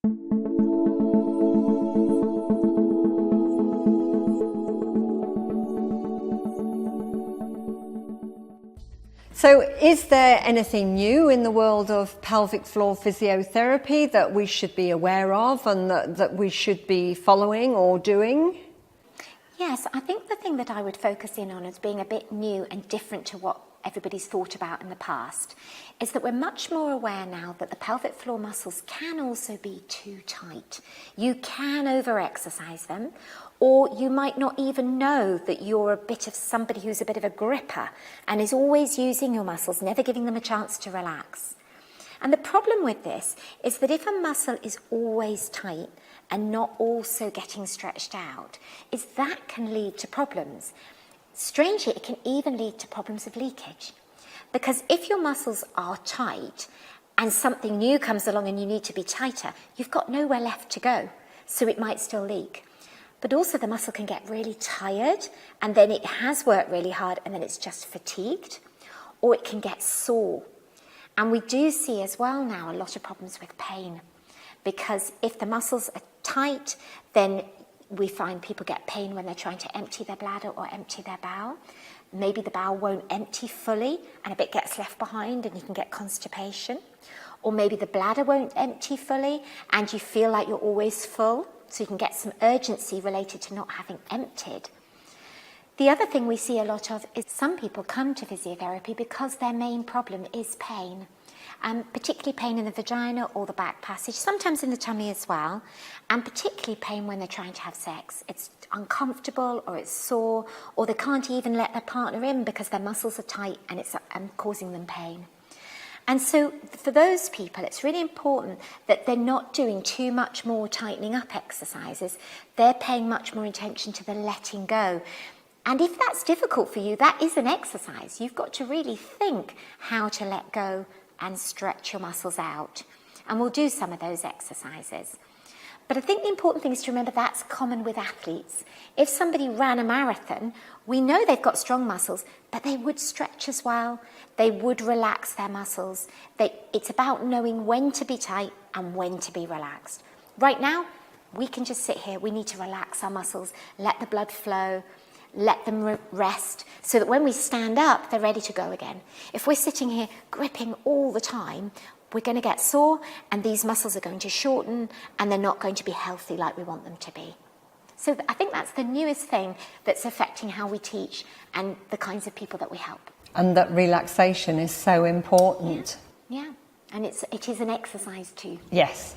So is there anything new in the world of pelvic floor physiotherapy that we should be aware of and that we should be following or doing? Yes, I think the thing that I would focus in on as being a bit new and different to what everybody's thought about in the past is that we're much more aware now that the pelvic floor muscles can also be too tight. You can over-exercise them, or you might not even know that you're a bit of somebody who's a bit of a gripper and is always using your muscles, never giving them a chance to relax. And the problem with this is that if a muscle is always tight and not also getting stretched out, is that can lead to problems. Strangely, it can even lead to problems of leakage. Because if your muscles are tight and something new comes along and you need to be tighter, you've got nowhere left to go, so it might still leak. But also the muscle can get really tired and then it has worked really hard and then it's just fatigued, or it can get sore. And we do see as well now a lot of problems with pain, because if the muscles are tight, then we find people get pain when they're trying to empty their bladder or empty their bowel. Maybe the bowel won't empty fully and a bit gets left behind and you can get constipation. Or maybe the bladder won't empty fully and you feel like you're always full, so you can get some urgency related to not having emptied. The other thing we see a lot of is some people come to physiotherapy because their main problem is pain, particularly pain in the vagina or the back passage, sometimes in the tummy as well, and particularly pain when they're trying to have sex. It's uncomfortable or it's sore, or they can't even let their partner in because their muscles are tight and it's causing them pain. And so for those people, it's really important that they're not doing too much more tightening up exercises. They're paying much more attention to the letting go. And if that's difficult for you, that is an exercise. You've got to really think how to let go and stretch your muscles out. And we'll do some of those exercises. But I think the important thing is to remember that's common with athletes. If somebody ran a marathon, we know they've got strong muscles, but they would stretch as well. They would relax their muscles. It's about knowing when to be tight and when to be relaxed. Right now, we can just sit here. We need to relax our muscles, let the blood flow, let them rest, so that when we stand up, they're ready to go again. If we're sitting here gripping all the time, we're going to get sore and these muscles are going to shorten and they're not going to be healthy like we want them to be. So I think that's the newest thing that's affecting how we teach and the kinds of people that we help. And that relaxation is so important. Yeah, and it is an exercise too. Yes.